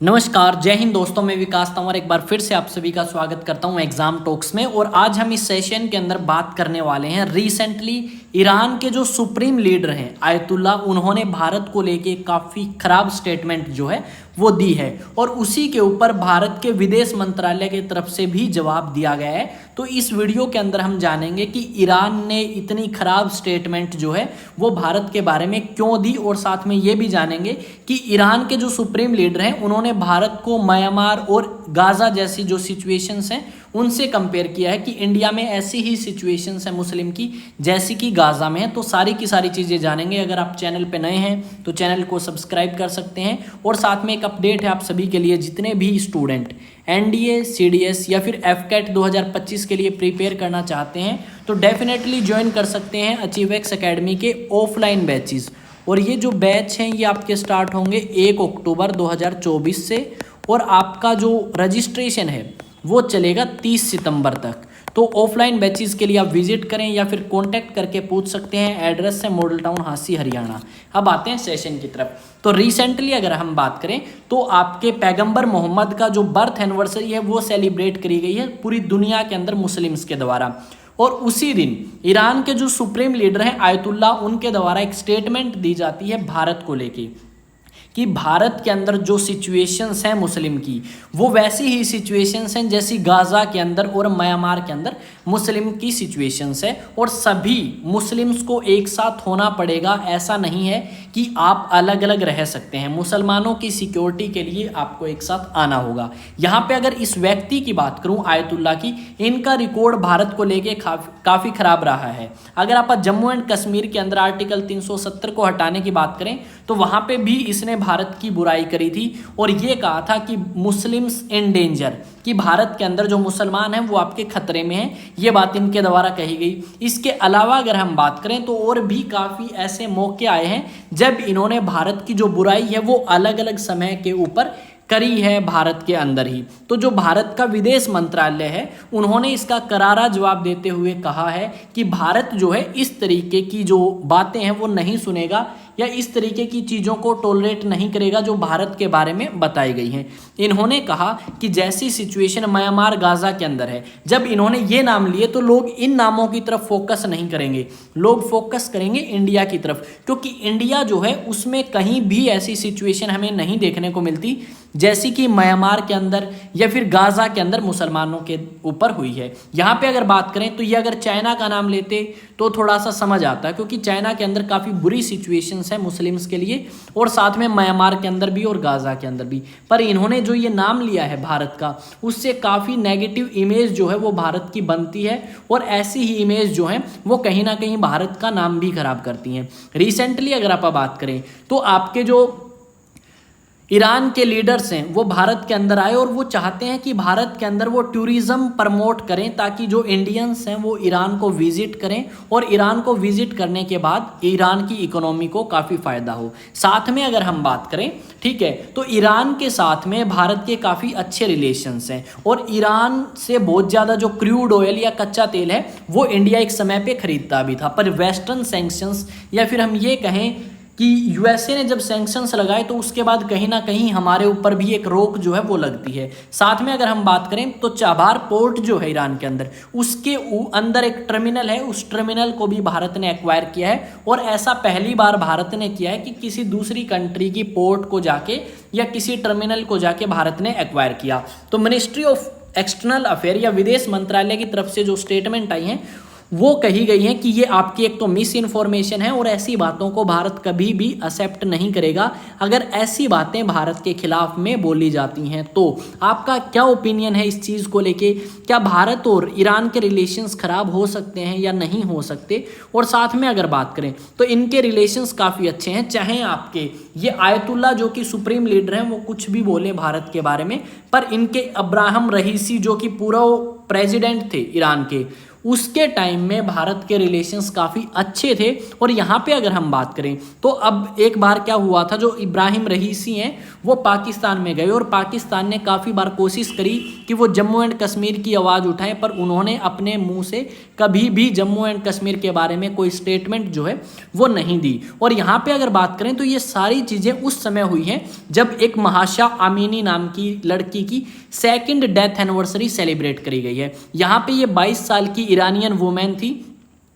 नमस्कार, जय हिंद दोस्तों। मैं विकास तंवर एक बार फिर से आप सभी का स्वागत करता हूं एग्जाम टॉक्स में। और आज हम इस सेशन के अंदर बात करने वाले हैं रिसेंटली ईरान के जो सुप्रीम लीडर हैं आयतुल्ला, उन्होंने भारत को लेके काफ़ी खराब स्टेटमेंट जो है वो दी है और उसी के ऊपर भारत के विदेश मंत्रालय की तरफ से भी जवाब दिया गया है। तो इस वीडियो के अंदर हम जानेंगे कि ईरान ने इतनी खराब स्टेटमेंट जो है वो भारत के बारे में क्यों दी, और साथ में ये भी जानेंगे कि ईरान के जो सुप्रीम लीडर हैं उन्होंने भारत को म्यांमार और गाजा जैसी जो सिचुएशंस हैं उनसे कंपेयर किया है कि इंडिया में ऐसी ही सिचुएशंस है मुस्लिम की जैसी कि गाजा में है। तो सारी की सारी चीज़ें जानेंगे। अगर आप चैनल पे नए हैं तो चैनल को सब्सक्राइब कर सकते हैं। और साथ में एक अपडेट है आप सभी के लिए, जितने भी स्टूडेंट एनडीए, सीडीएस या फिर एफकेट 2025 के लिए प्रिपेयर करना चाहते हैं तो डेफिनेटली ज्वाइन कर सकते हैं अचीवेक्स एकेडमी के ऑफलाइन बैचेस। और ये जो बैच हैं ये आपके स्टार्ट होंगे 1 अक्टूबर 2024 से, और आपका जो रजिस्ट्रेशन है वो चलेगा 30 सितंबर तक। तो ऑफलाइन बैचेस के लिए आप विजिट करें या फिर कांटेक्ट करके पूछ सकते हैं। एड्रेस है मॉडल टाउन हांसी हरियाणा। अब आते हैं सेशन की तरफ। तो रिसेंटली अगर हम बात करें तो आपके पैगंबर मोहम्मद का जो बर्थ एनिवर्सरी है वो सेलिब्रेट करी गई है पूरी दुनिया के अंदर मुस्लिम्स के द्वारा। और उसी दिन ईरान के जो सुप्रीम लीडर हैं आयतुल्ला, उनके द्वारा एक स्टेटमेंट दी जाती है भारत को लेके कि भारत के अंदर जो सिचुएशंस हैं मुस्लिम की वो वैसी ही सिचुएशंस हैं जैसी गाजा के अंदर और म्यांमार के अंदर मुस्लिम की सिचुएशंस है। और सभी मुस्लिम्स को एक साथ होना पड़ेगा, ऐसा नहीं है कि आप अलग अलग रह सकते हैं। मुसलमानों की सिक्योरिटी के लिए आपको एक साथ आना होगा। यहाँ पे अगर इस व्यक्ति की बात करूँ आयतुल्ला की, इनका रिकॉर्ड भारत को लेके काफ़ी खराब रहा है। अगर आप जम्मू एंड कश्मीर के अंदर आर्टिकल 370 को हटाने की बात करें तो वहाँ पे भी इसने भारत की बुराई करी थी और ये कहा था कि मुस्लिम्स इन डेंजर, कि भारत के अंदर जो मुसलमान हैं वो आपके खतरे में हैं। ये बात इनके द्वारा कही गई। इसके अलावा अगर हम बात करें तो और भी काफ़ी ऐसे मौके आए हैं जब इन्होंने भारत की जो बुराई है वो अलग अलग समय के ऊपर करी है भारत के अंदर ही। तो जो भारत का विदेश मंत्रालय है उन्होंने इसका करारा जवाब देते हुए कहा है कि भारत जो है इस तरीके की जो बातें हैं वो नहीं सुनेगा या इस तरीके की चीज़ों को टॉलरेट नहीं करेगा जो भारत के बारे में बताई गई हैं। इन्होंने कहा कि जैसी सिचुएशन म्यांमार गाजा के अंदर है, जब इन्होंने ये नाम लिए तो लोग इन नामों की तरफ फोकस नहीं करेंगे, लोग फोकस करेंगे इंडिया की तरफ, क्योंकि इंडिया जो है उसमें कहीं भी ऐसी सिचुएशन हमें नहीं देखने को मिलती जैसी कि म्यांमार के अंदर या फिर गाजा के अंदर मुसलमानों के ऊपर हुई है। यहाँ पे अगर बात करें तो ये अगर चाइना का नाम लेते तो थोड़ा सा समझ आता है, क्योंकि चाइना के अंदर काफ़ी बुरी सिचुएशंस है मुस्लिम्स के लिए, और साथ में म्यांमार के अंदर भी और गाजा के अंदर भी। पर इन्होंने जो ये नाम लिया है भारत का, उससे काफ़ी नेगेटिव इमेज जो है वो भारत की बनती है, और ऐसी ही इमेज जो है वो कहीं ना कहीं भारत का नाम भी खराब करती हैं। रिसेंटली अगर आप बात करें तो आपके जो ईरान के लीडर्स हैं वो भारत के अंदर आए और वो चाहते हैं कि भारत के अंदर वो टूरिज़्म प्रमोट करें ताकि जो इंडियंस हैं वो ईरान को विजिट करें, और ईरान को विजिट करने के बाद ईरान की इकोनॉमी को काफ़ी फ़ायदा हो। साथ में अगर हम बात करें, ठीक है, तो ईरान के साथ में भारत के काफ़ी अच्छे रिलेशंस हैं, और ईरान से बहुत ज़्यादा जो क्रूड ऑयल या कच्चा तेल है वो इंडिया एक समय पे खरीदता भी था। पर वेस्टर्न सैंक्शंस या फिर हम ये कहें कि यूएसए ने जब सैंक्शंस लगाए तो उसके बाद कहीं ना कहीं हमारे ऊपर भी एक रोक जो है वो लगती है। साथ में अगर हम बात करें तो चाबार पोर्ट जो है ईरान के अंदर, उसके अंदर एक टर्मिनल है, उस टर्मिनल को भी भारत ने एक्वायर किया है। और ऐसा पहली बार भारत ने किया है कि किसी दूसरी कंट्री की पोर्ट को जाके या किसी टर्मिनल को जाके भारत ने एक्वायर किया। तो मिनिस्ट्री ऑफ एक्सटर्नल अफेयर या विदेश मंत्रालय की तरफ से जो स्टेटमेंट आई हैं वो कही गई है कि ये आपकी एक तो मिस इन्फॉर्मेशन है, और ऐसी बातों को भारत कभी भी एक्सेप्ट नहीं करेगा अगर ऐसी बातें भारत के खिलाफ में बोली जाती हैं। तो आपका क्या ओपिनियन है इस चीज़ को लेके? क्या भारत और ईरान के रिलेशंस खराब हो सकते हैं या नहीं हो सकते? और साथ में अगर बात करें तो इनके रिलेशंस काफ़ी अच्छे हैं, चाहे आपके ये आयतुल्ला जो कि सुप्रीम लीडर हैं वो कुछ भी बोले भारत के बारे में, पर इनके इब्राहिम रईसी जो कि पूरा प्रेसिडेंट थे ईरान के, उसके टाइम में भारत के रिलेशंस काफ़ी अच्छे थे। और यहाँ पे अगर हम बात करें तो अब एक बार क्या हुआ था, जो इब्राहिम रईसी हैं वो पाकिस्तान में गए और पाकिस्तान ने काफ़ी बार कोशिश करी कि वो जम्मू एंड कश्मीर की आवाज़ उठाएं, पर उन्होंने अपने मुंह से कभी भी जम्मू एंड कश्मीर के बारे में कोई स्टेटमेंट जो है वो नहीं दी। और यहाँ पे अगर बात करें तो ये सारी चीज़ें उस समय हुई हैं जब एक महाशा आमीनी नाम की लड़की की 2nd डेथ एनिवर्सरी सेलिब्रेट करी गई है। यहाँ पे ये 22 साल की ईरानियन वुमेन थी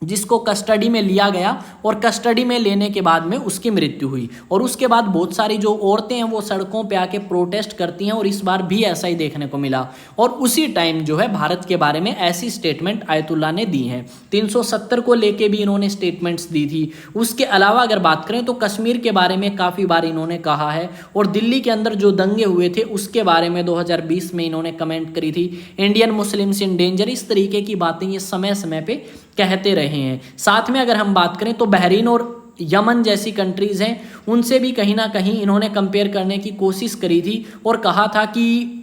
जिसको कस्टडी में लिया गया और कस्टडी में लेने के बाद में उसकी मृत्यु हुई। और उसके बाद बहुत सारी जो औरतें हैं वो सड़कों पे आके प्रोटेस्ट करती हैं और इस बार भी ऐसा ही देखने को मिला। और उसी टाइम जो है भारत के बारे में ऐसी स्टेटमेंट आयतुल्ला ने दी हैं। 370 को लेके भी इन्होंने स्टेटमेंट्स दी थी। उसके अलावा अगर बात करें तो कश्मीर के बारे में काफ़ी बार इन्होंने कहा है और दिल्ली के अंदर जो दंगे हुए थे उसके बारे में 2020 में इन्होंने कमेंट करी थी। इंडियन मुस्लिम्स इन डेंजर, इस तरीके की बातें ये समय समय पे कहते रहे हैं। साथ में अगर हम बात करें तो बहरीन और यमन जैसी कंट्रीज़ हैं, उनसे भी कहीं ना कहीं इन्होंने कंपेयर करने की कोशिश करी थी और कहा था कि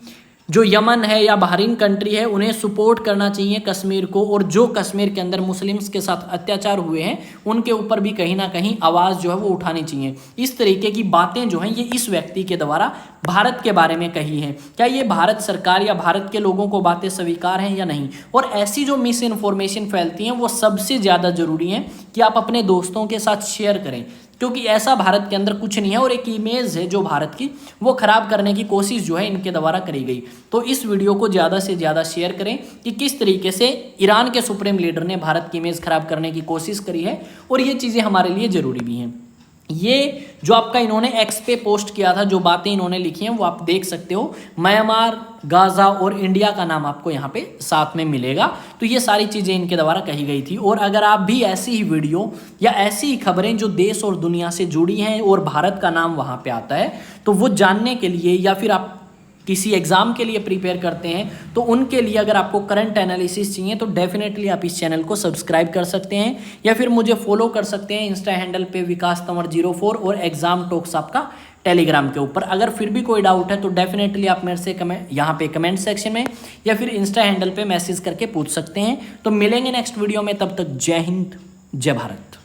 जो यमन है या बहरीन कंट्री है उन्हें सपोर्ट करना चाहिए कश्मीर को, और जो कश्मीर के अंदर मुस्लिम्स के साथ अत्याचार हुए हैं उनके ऊपर भी कहीं ना कहीं आवाज़ जो है वो उठानी चाहिए। इस तरीके की बातें जो हैं ये इस व्यक्ति के द्वारा भारत के बारे में कही हैं। क्या ये भारत सरकार या भारत के लोगों को बातें स्वीकार हैं या नहीं? और ऐसी जो मिस इन्फॉर्मेशन फैलती हैं वो सबसे ज़्यादा ज़रूरी है कि आप अपने दोस्तों के साथ शेयर करें, क्योंकि ऐसा भारत के अंदर कुछ नहीं है और एक इमेज है जो भारत की वो खराब करने की कोशिश जो है इनके द्वारा करी गई। तो इस वीडियो को ज़्यादा से ज़्यादा शेयर करें कि किस तरीके से ईरान के सुप्रीम लीडर ने भारत की इमेज खराब करने की कोशिश करी है और ये चीज़ें हमारे लिए ज़रूरी भी हैं। ये जो आपका इन्होंने एक्स पे पोस्ट किया था, जो बातें इन्होंने लिखी हैं वो आप देख सकते हो। म्यांमार, गाज़ा और इंडिया का नाम आपको यहाँ पे साथ में मिलेगा। तो ये सारी चीज़ें इनके द्वारा कही गई थी। और अगर आप भी ऐसी ही वीडियो या ऐसी ही खबरें जो देश और दुनिया से जुड़ी हैं और भारत का नाम वहाँ पे आता है तो वो जानने के लिए, या फिर आप किसी एग्ज़ाम के लिए प्रिपेयर करते हैं तो उनके लिए अगर आपको करंट एनालिसिस चाहिए तो डेफिनेटली आप इस चैनल को सब्सक्राइब कर सकते हैं या फिर मुझे फॉलो कर सकते हैं इंस्टा हैंडल पे विकास तंवर 04 और एग्जाम टॉक्स आपका टेलीग्राम के ऊपर। अगर फिर भी कोई डाउट है तो डेफिनेटली आप मेरे से यहाँ पे कमेंट सेक्शन में या फिर इंस्टा हैंडल पे मैसेज करके पूछ सकते हैं। तो मिलेंगे नेक्स्ट वीडियो में, तब तक जय हिंद, जय भारत।